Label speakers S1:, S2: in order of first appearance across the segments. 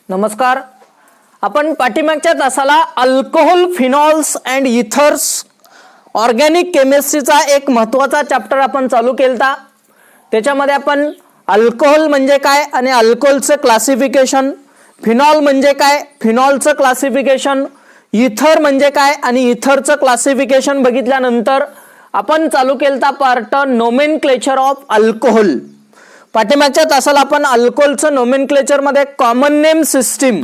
S1: नमस्कार. आपण पाठीमागच्या तासाला alcohol, phenols and ethers organic केमिस्ट्रीचा एक महत्त्वाचा चॅप्टर आपण चालू केलता. त्याच्यामध्ये आपण अल्कोहोल म्हणजे काय आणि अल्कोहोलचं क्लासिफिकेशन, फिनॉल म्हणजे काय, फिनॉलचं क्लासिफिकेशन, इथर म्हणजे काय आणि इथरचं क्लासिफिकेशन बघितल्यानंतर आपण चालू केलता पार्ट नोमेनक्लेचर ऑफ अल्कोहोल. पाठीमागच्या तासाला आपण अल्कोहोलचं नोमेनक्लेचर मध्ये कॉमन नेम सिस्टीम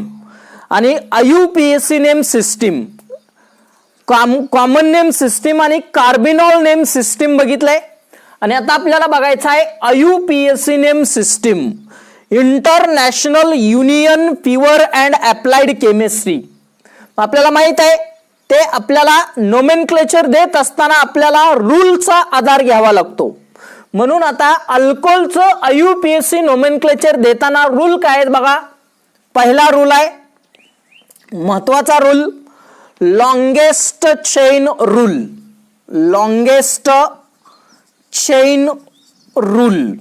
S1: आणि IUPAC name system, common name system आणि कार्बिनॉल नेम सिस्टीम बघितलंय. आणि आता आपल्याला बघायचं आहे IUPAC name system, international union pure and applied chemistry. आपल्याला माहित आहे ते आपल्याला नोमेनक्लेचर देत असताना आपल्याला रूलचा आधार घ्यावा लागतो. म्हणून आता अल्कोहोलचं IUPAC नोमेनक्लेचर देताना रूल काय आहेत बघा. पहिला रूल आहे महत्वाचा rule, longest chain rule. Longest chain rule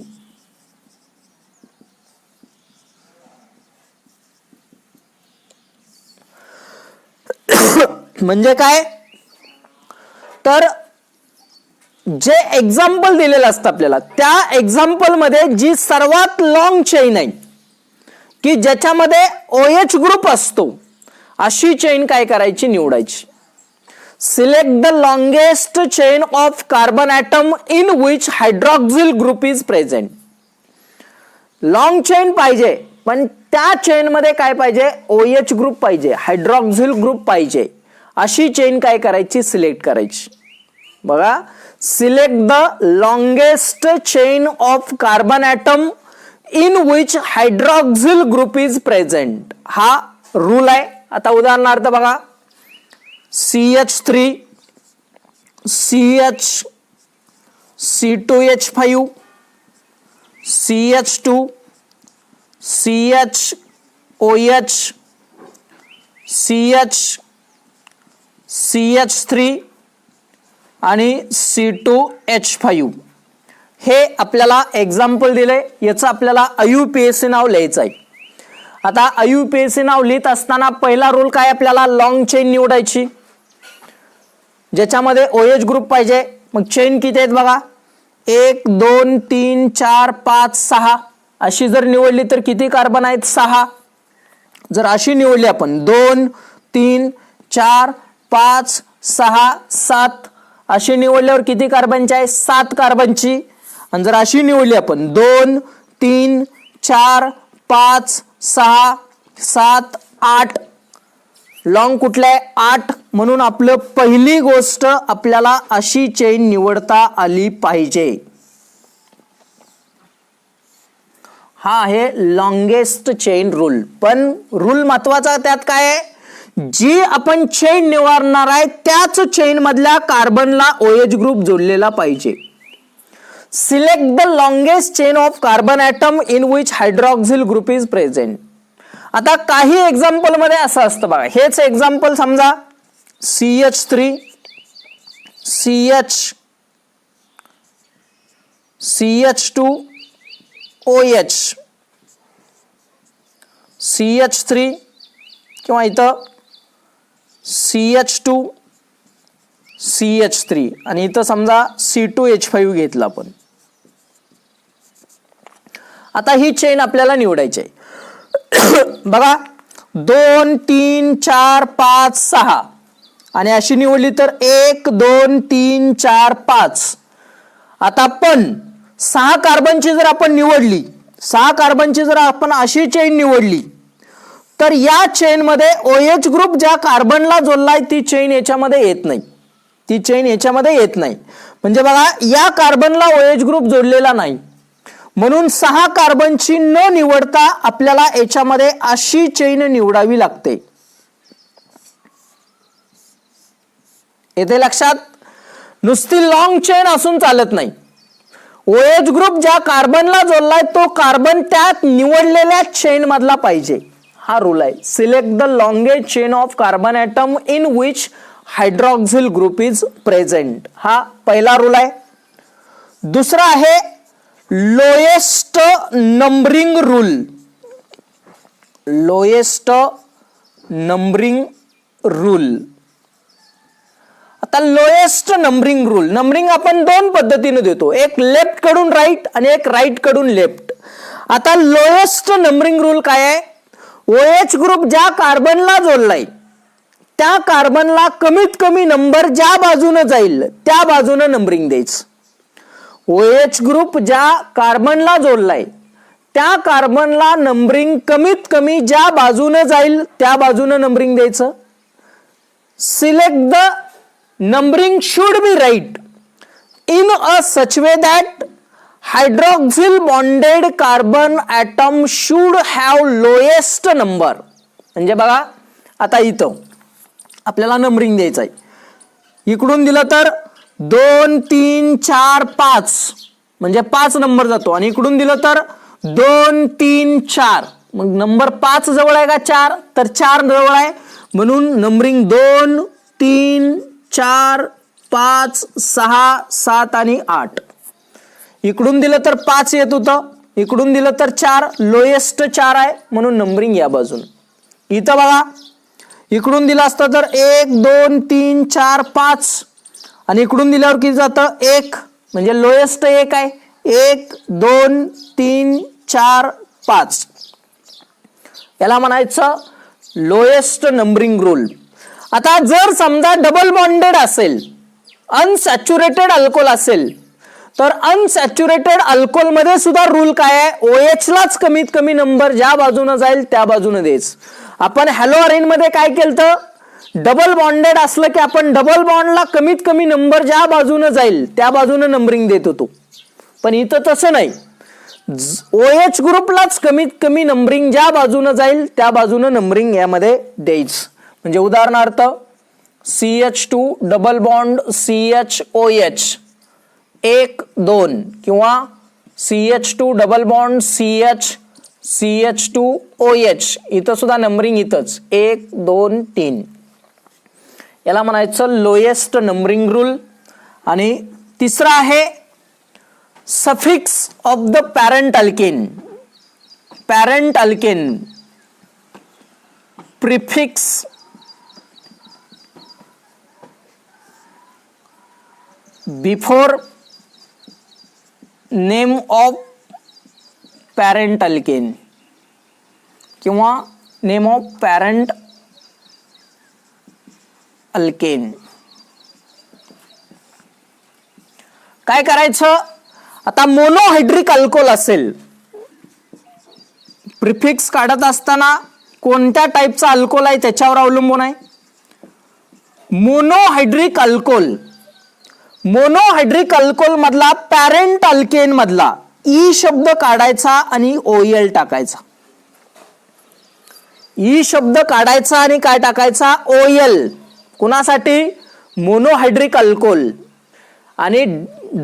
S1: म्हणजे काय तर जे एक्झाम्पल दिलेलं असतं आपल्याला त्या एक्झाम्पल मध्ये जी सर्वात लॉंग चेन आहे की ज्याच्यामध्ये OH ग्रुप असतो अशी चेन काय करायची, निवडायची. Select the longest chain of carbon atom in which hydroxyl group is present. Long chain पाहिजे पण त्या चेन मध्ये काय पाहिजे, OH ग्रुप पाहिजे, हायड्रॉक्सिल ग्रुप पाहिजे. अशी चेन काय करायची, सिलेक्ट करायची. बघा, select the longest chain of carbon atom in which hydroxyl group is present, हा रूल आहे. आता उदाहरणार्थ बघा, CH3 CH C2H5 CH2 CHOH CH CH3 आणि C2H5 हे आपल्याला एक्झाम्पल दिले. याचं आपल्याला IUPAC नाव लिहायचं आहे. आता IUPAC नाव लिहित असताना पहिला रूल काय, आपल्याला लॉंग चेन निवडायची ज्याच्यामध्ये OH ग्रुप पाहिजे. मग चेन किती आहेत बघा, 1 2 3 4 5 6 अशी जर निवडली तर किती कार्बन आहेत, 6. जर अशी निवडली आपण 2 3 4 5 6 7 अशी निवडल्यावर किती कार्बनची आहे, 7 कार्बनची. आणि जर अशी निवडली आपण 2 3 4 5 6 7 8, लॉंग कुठलं आहे, 8. म्हणून आपलं पहिली गोष्ट आपल्याला अशी चेन निवडता आली पाहिजे. हा आहे लॉंगेस्ट चेन रूल. पण रूल महत्वाचा त्यात काय आहे, जी आपण चेन निवडणार आहे त्याच चेन मधल्या कार्बनला OH ग्रुप जोडलेला पाहिजे. Select the longest chain of carbon atom in which hydroxyl group is present. आता काही एक्झाम्पल मध्ये असं असतं बघा, हेच एक्झाम्पल समजा CH3 CH CH2 OH CH3 किंवा इथं CH2 CH3 आणि इथं समजा C2H5 घेतला आपण. आता ही चेन आपल्याला निवडायची आहे. बघा 2 3 4 5 6 आणि अशी निवडली तर 1 2 3 4 5. आता पण 6 कार्बनची जर आपण निवडली, 6 कार्बनची जर आपण अशी चेन निवडली तर या चेन मध्ये OH ग्रुप ज्या कार्बनला जोडलाय ती चेन याच्यामध्ये येत नाही, ती चेन याच्यामध्ये येत नाही. म्हणजे बघा या कार्बनला OH ग्रुप जोडलेला नाही म्हणून 6 कार्बनची न निवडता आपल्याला याच्यामध्ये अशी चेन निवडावी लागते. येते लक्षात. नुसती लॉंग चेन असून चालत नाही. OH ग्रुप ज्या कार्बनला जोडलाय तो कार्बन त्या निवडलेल्या चेन मधला पाहिजे, हा रूल आहे. Select the longest chain of carbon atom in which hydroxyl group is present, हा पहिला रूल आहे. दुसरा आहे lowest numbering rule. Lowest numbering rule. आता लोएस्ट नंबरिंग रूल, नंबरिंग आपण दोन पद्धतीने देतो, एक लेफ्ट कडून राईट आणि एक राईट कडून लेफ्ट. आता लोएस्ट नंबरिंग रूल काय आहे? OH ग्रुप ज्या कार्बनला जोडलाय त्या कार्बनला कमीत कमी नंबर ज्या बाजूने जाईल त्या बाजूने नंबरिंग द्यायचं. OH ग्रुप ज्या कार्बनला जोडलाय त्या कार्बनला नंबरिंग कमीत कमी ज्या बाजूने जाईल त्या बाजूने नंबरिंग द्यायचं. Select the numbering should be right in a such way that hydroxyl bonded carbon atom should have lowest number. म्हणजे बघा आता इथं आपल्याला नंबरिंग द्यायचं आहे. इकडून दिलं तर 2 3 4 5 म्हणजे 5 नंबर जातो आणि इकडून दिलं तर 2 3 4 मग नंबर 5 जवळ आहे का 4 तर 4 जवळ आहे म्हणून नंबरिंग 2 3 4 5 6 7 आणि 8. इकडून दिलं तर 5 येत होतं, इकडून दिलं तर 4, लोएस्ट 4 आहे म्हणून नंबरिंग या बाजून. इथं बघा इकडून दिलं असतं तर 1 2 3 4 5 आणि इकडून दिल्यावर किती जातं 1 म्हणजे लोएस्ट 1 आहे. 1 2 3 4 5 याला म्हणायचं लोएस्ट नंबरिंग रूल. आता जर समजा डबल बॉन्डेड असेल, अनसॅच्युरेटेड अल्कोहोल असेल तर अनसॅच्युरेटेड अल्कोहोल मध्ये सुद्धा रूल काय आहे? OH लाच कमीत कमी नंबर ज्या बाजूने जाईल त्या बाजूने द्यायचं. आपण हॅलोअरेन मध्ये काय केलं? डबल बॉन्डेड असलं की आपण डबल बॉन्डला कमीत कमी नंबर ज्या बाजूने जाईल त्या बाजूने नंबरिंग देत होतो, पण इथं तसं नाही. OH ग्रुपलाच कमीत कमी नंबरिंग ज्या बाजूने जाईल त्या बाजूने नंबरिंग यामध्ये द्यायचं. म्हणजे उदाहरणार्थ CH2 डबल बॉन्ड CHOH 1 2 किंवा CH2 डबल बॉन्ड CH2OH इथं सुद्धा नंबरिंग इथंच 1 2 3 याला म्हणायचं लोएस्ट नंबरिंग रूल. आणि तिसरा आहे suffix of the parent alkane. Parent alkane prefix before name of parent alkane किंवा नेम ऑफ पॅरेंट अल्केन. काय करायचं? आता मोनोहायड्रिक अल्कोहोल असेल, प्रिफिक्स काढत असताना कोणत्या टाईपचा अल्कोहोल आहे त्याच्यावर अवलंबून आहे. मोनोहायड्रिक अल्कोहोल, मोनोहायड्रिक अल्कोहोल मधला पॅरेंट अल्केन मधला ई शब्द काढायचा आणि OL टाकायचा. ई शब्द काढायचा आणि काय टाकायचा? OL. कुणासाठी? Monohydric alcohol. आणि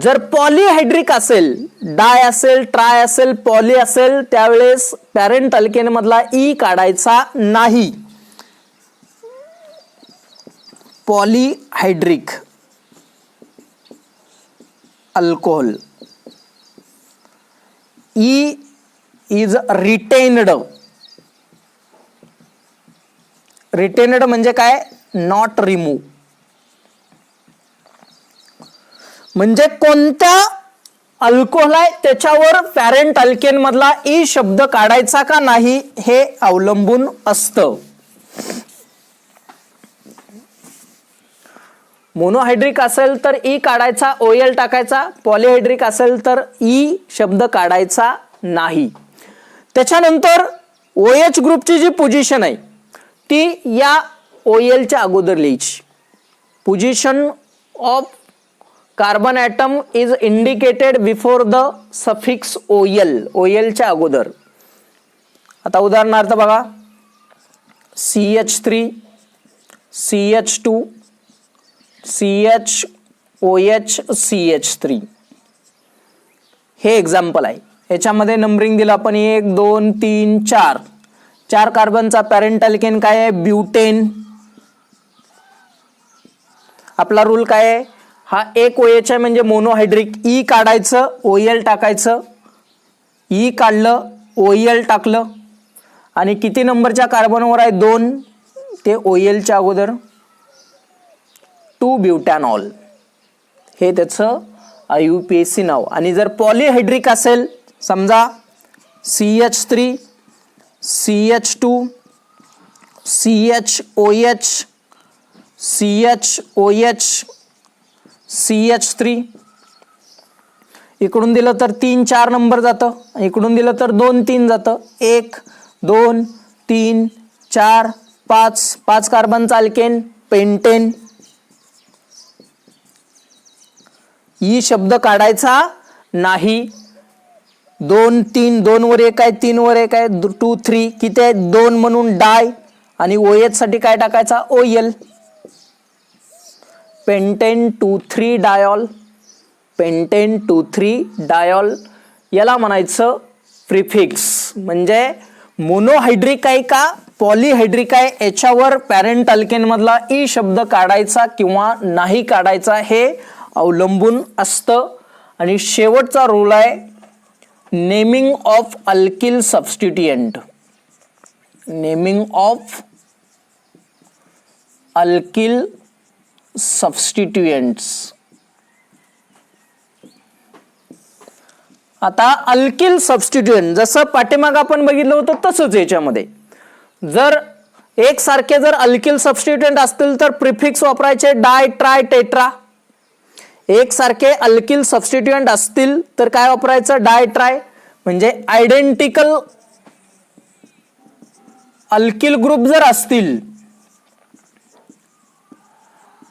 S1: जर पॉलीहायड्रिक असेल, डाय असेल, ट्राय असेल, पॉली असेल त्यावेळेस पॅरेंट अल्केन मधला ई काढायचा नाही. पॉलीहायड्रिक अल्कोहोल E is retained. रिटेनड म्हणजे काय? Not remove. म्हणजे कोणत्या अल्कोहोल आहे त्याच्यावर पॅरेंट अल्केन मधला ई शब्द काढायचा का नाही हे अवलंबून असतं. मोनोहायड्रिक असेल तर ई काढायचा, OL टाकायचा. पॉलीहायड्रिक असेल तर ई शब्द काढायचा नाही. त्याच्यानंतर OH ग्रुपची जी पोझिशन आहे ती या OL च्या अगोदर लिहायची. Position of carbon atom is indicated before the suffix OL. OL च्या अगोदर. आता उदाहरणार्थ बघा CH3 CH2 CHOH CH3 हे एक्झाम्पल आहे. याच्यामध्ये नंबरिंग दिलं आपण 1 2 3 4. 4 कार्बनचा पॅरेंट अल्केन काय आहे? ब्युटेन. आपला रूल काय आहे? हा एक OH आहे म्हणजे मोनोहायड्रिक. ई काढायचं, OL टाकायचं. ई काढलं, OL टाकलं. आणि किती नंबरच्या कार्बनवर आहे 2, ते OL अगोदर 2 ब्युटॅनॉल, हे त्याचं IUPAC नाव. आणि जर पॉलिहायड्रिक असेल समजा CH3 CH2 CHOH CHOH CH3, इकडून दिलं तर 3 4 नंबर जातं, इकडून दिलं तर 2 3 जातं. 1 2 3 4 5 5 कार्बनचा अल्केन पेंटेन. ई शब्द काढायचा नाही. 2 3 2 वर 1 आहे, 3 वर 1 आहे, 2 3 किती आहे 2 म्हणून डाय. आणि OH साठी काय टाकायचा OL, pentane 2,3 dial, pentane 2,3 dial. याला म्हणायचं प्रिफिक्स. म्हणजे मोनोहायड्रिक आहे का पॉलिहायड्रिक आहे याच्यावर पॅरेंट अल्केन मधला ई शब्द काढायचा किंवा नाही काढायचा हे अवलंबून असतं. आणि शेवटचा रूल आहे naming of alkyl substituent. Naming of alkyl substituents. आता अल्किल सबस्टिट्युएंट जसं पाठीमाग आपण बघितलं होतं तसंच याच्यामध्ये जर एकसारखे जर अल्किल सबस्टिट्युएंट असतील तर प्रिफिक्स वापरायचे डाय ट्राय टेट्रा. एकसारखे अल्किल सबस्टिट्युएंट असतील तर काय वापरायचं डाय ट्राय. म्हणजे आयडेंटिकल अल्किल ग्रुप जर असतील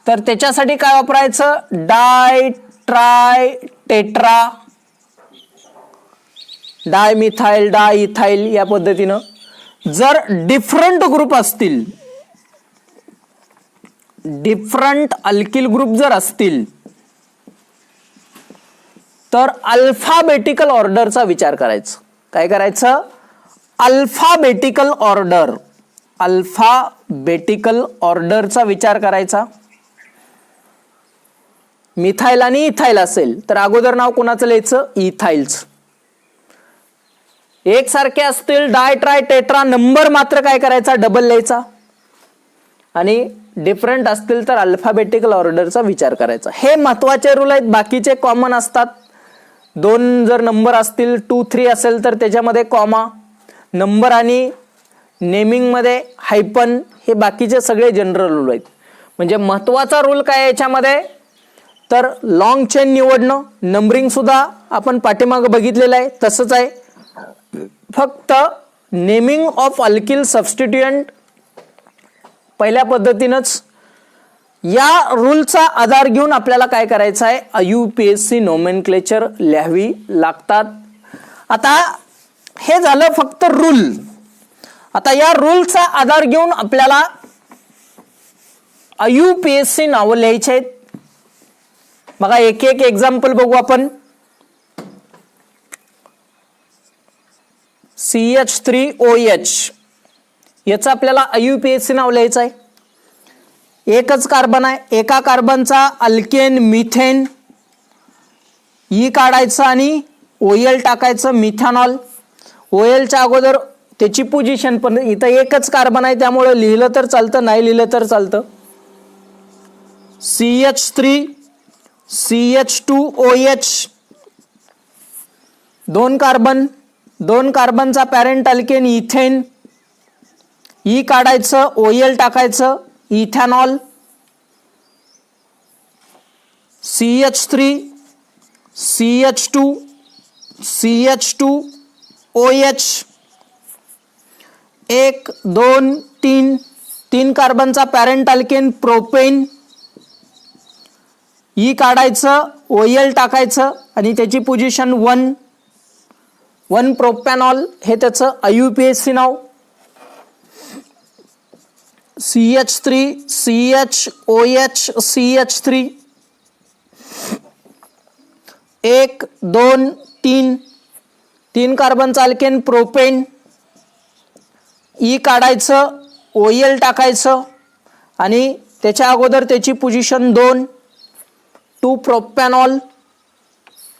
S1: तर त्याच्यासाठी काय वापरायचं डाय ट्राय टेट्रा, डाय मिथाइल डाय इथाइल या पद्धतीनं. जर डिफरंट ग्रुप असतील, डिफरंट अल्किल ग्रुप जर असतील तर अल्फाबेटिकल ऑर्डरचा विचार करायचा. काय करायचं अल्फाबेटिकल ऑर्डर, अल्फाबेटिकल ऑर्डरचा विचार करायचा. मिथाइल आणि इथाइल असेल तर अगोदर नाव कोणाचं लिहायचं इथाइलचं. एकसारखे असतील डाय ट्राय टेट्रा नंबर मात्र काय करायचा डबल लिहायचा. आणि डिफरंट असतील तर अल्फाबेटिकल ऑर्डरचा विचार करायचा. हे महत्वाचे रूल आहेत. बाकीचे कॉमन असतात. 2 जर नंबर असतील 2 3 असेल तर त्याच्यामध्ये कॉमा, नंबर आणि नेमिंग मध्ये हायपन, हे बाकीचे सगळे जनरल रूल आहेत. म्हणजे महत्वाचा रूल काय याच्यामध्ये तर लॉंग चेन निवडणं. नंबरिंग सुद्धा आपण पाठीमागे बघितलेलं आहे तसंच आहे. फक्त नेमिंग ऑफ अल्किल सबस्टिट्युएंट पहिल्या पद्धतीनंच. या रूलचा आधार घेऊन आपल्याला काय करायचं आहे IUPAC नोमेनक्लेचर लिहावी लागतात. आता हे झालं फक्त रूल. आता या रूलचा आधार घेऊन आपल्याला IUPAC नावं लिहायचे आहेत. बघा एक एक एक्झाम्पल बघू आपण. CH3OH याचं आपल्याला IUPAC नाव लिहायचं आहे. एकच कार्बन आहे, एका कार्बनचा अल्केन मिथेन, ई काढायचं आणि OL टाकायचं मिथॅनॉल. OLच्या अगोदर त्याची पोझिशन पण इथं एकच कार्बन आहे त्यामुळे लिहिलं तर चालतं, नाही लिहिलं तर चालतं. CH3 CH2OH 2 कार्बन, 2 कार्बनचा पॅरेंट अल्केन इथेन, ई काढायचं OL टाकायचं इथॅनॉल. CH3 CH2 CH2OH 1 2 3 3 कार्बनचा पॅरेंट अल्केन प्रोपेन, ई काढायचं OL टाकायचं आणि त्याची पोझिशन 1 1 प्रोपॅनॉल, हे त्याचं IUPAC नाव. CH3 CHOH CH3 1 2 3 3 कार्बनचा अल्केन प्रोपेन, ई काढायचं OL टाकायचं आणि त्याच्या अगोदर त्याची पोझिशन 2 2 प्रोपॅनॉल,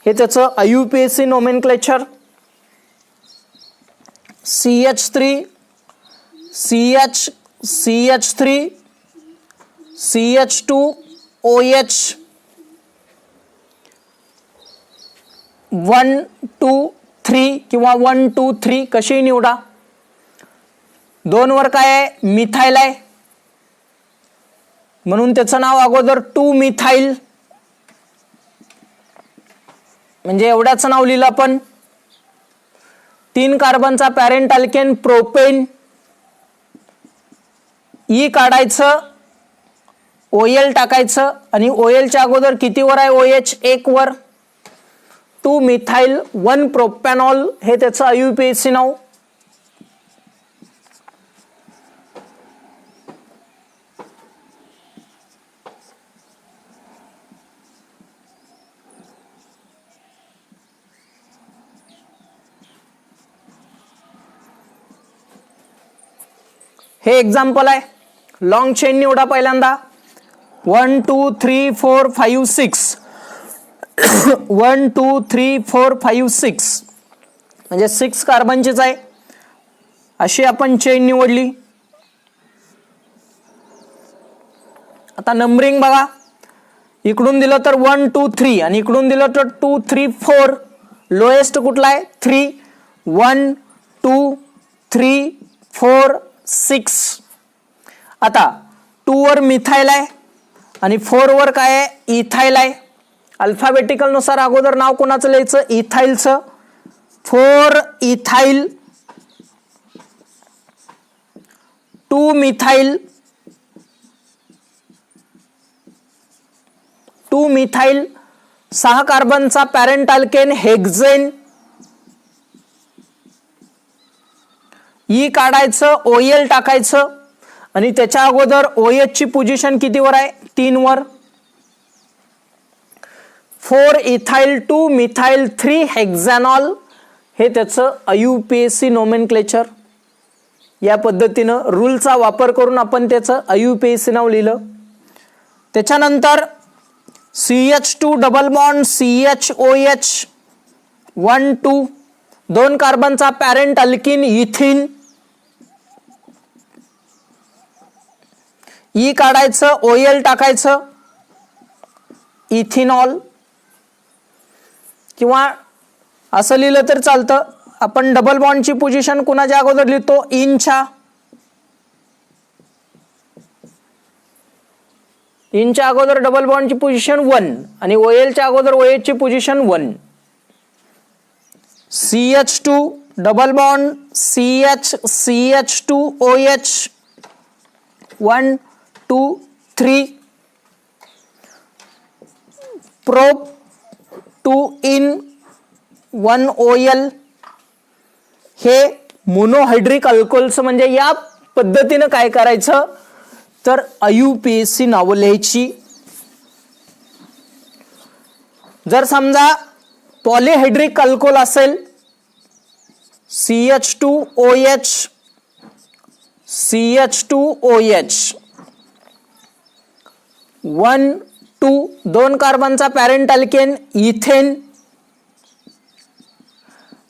S1: हे त्याचं IUPAC nomenclature. CH3 CH3 CH2OH 1 2 3 किंवा 1 2 3 कशी निवडा. 2 वर काय आहे, मिथाइल आहे म्हणून त्याचं नाव अगोदर 2 मिथाइल, म्हणजे एवढ्याचं नाव लिहिलं आपण. 3 कार्बनचा पॅरेंट अल्केन प्रोपेन, ई काढायचं, OL टाकायचं आणि OL च्या अगोदर किती वर आहे, OH 1 वर. 2 मिथाइल 1 प्रोपॅनॉल हे त्याचं IUPAC नाव. हे एक्झाम्पल आहे. लॉंग चेन निवडा पहिल्यांदा. 1 2 3 4 5 6 1 2 3 4 5 6 म्हणजे 6 कार्बनचीच आहे. अशी आपण चेन निवडली. आता नंबरिंग बघा, इकडून दिलं तर 1 2 3 आणि इकडून दिलं तर 2 3 4. लोएस्ट कुठला आहे, 3. 1 2 3 4 6. आता 2 वर मिथाइल आहे आणि 4 वर काय आहे, इथाइल आहे. अल्फाबेटिकल नुसार अगोदर नाव कोणाचं लिहायचं, इथाइलचं. 4 इथाइल 2 मिथाइल 2 मिथाइल 6 कार्बनचा पॅरेंट अल्केन हेक्झेन, ई काढायचं, OL टाकायचं आणि त्याच्या अगोदर OH ची पोझिशन किती वर आहे, 3 वर. 4 इथाइल 2 मिथाइल 3 हेक्झॅनॉल हे त्याचं IUPAC नोमेनक्लेचर. या पद्धतीनं रूलचा वापर करून आपण त्याचं IUPAC नाव लिहिलं. त्याच्यानंतर CH2 डबल बॉन्ड CHOH 1 2 2 कार्बनचा पॅरेंट अल्किन इथिन, ई काढायचं, OL टाकायचं, इथिनॉल. किंवा असं लिहिलं तर चालतं, आपण डबल बॉन्डची पोझिशन कुणाच्या अगोदर लिहितो, इनच्या. इनच्या अगोदर डबल बॉन्डची पोझिशन 1 आणि OL च्या अगोदर OH ची position 1. CH2 double bond CH2OH 1 2 3 prop 2 in 1 OL हे मोनोहायड्रिक अल्कोहोलचं. म्हणजे या पद्धतीनं काय करायचं तर IUPAC नावं लिहायची. जर समजा पॉलिहायड्रिक अल्कोहोल असेल, CH2OH CH2OH 1 2 2 कार्बनचा पॅरेंट अल्केन इथेन.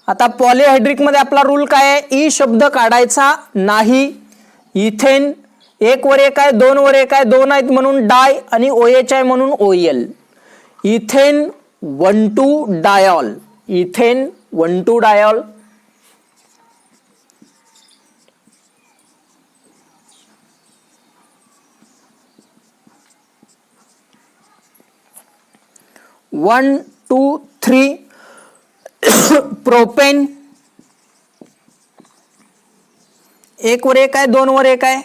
S1: आता पॉलिहायड्रिक मध्ये आपला रूल काय आहे, ई शब्द काढायचा नाही. इथेन 1 वर 1 आहे, 2 वर 1 आहे, 2 आहेत म्हणून डाय आणि OH आहे म्हणून OL. Ethane 1 2 dial, ethane 1 2 dial. One 2 3 propane, 1 वर 1 आहे, 2 वर 1 आहे,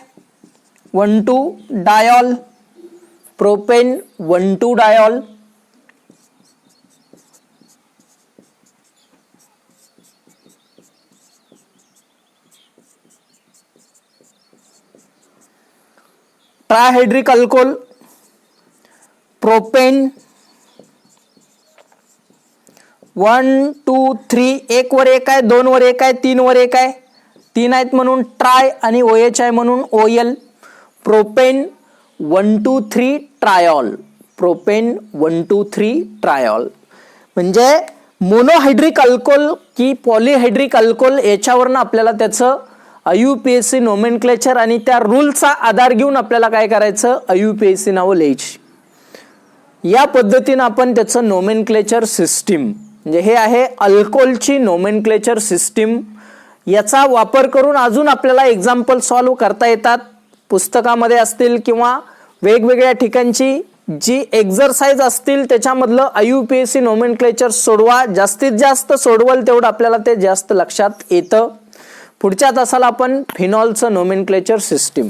S1: 1 2 diol, propane 1 2 diol. Trihydric alcohol propane 1 2 3 1 वर 1 आहे, 2 वर 1 आहे, 3 वर 1 आहे, 3 आहेत म्हणून ट्राय आणि OH आहे म्हणून OL. Propane 1 2 3 triol, propane 1 2 3 triol. म्हणजे मोनोहायड्रिक अल्कोहोल की पॉलिहायड्रिक अल्कोहोल याच्यावरनं आपल्याला त्याचं IUPAC नोमेनक्लेचर आणि त्या रूलचा आधार घेऊन आपल्याला काय करायचं, IUPAC नावं लिहायची. या पद्धतीनं आपण त्याचं नोमेनक्लेचर सिस्टीम म्हणजे हे आहे अल्कोहोलची नोमेनक्लेचर सिस्टीम. याचा वापर करून अजून आपल्याला एक्झाम्पल सॉल्व्ह करता येतात. पुस्तकामध्ये असतील किंवा वेगवेगळ्या ठिकाणची जी एक्झरसाइज असतील त्याच्यामधलं IUPAC नोमेनक्लेचर सोडवा. जास्तीत जास्त सोडवल तेवढं आपल्याला ते जास्त लक्षात येतं. पुढच्या तासाला आपण फिनॉलचं नोमेनक्लेचर सिस्टीम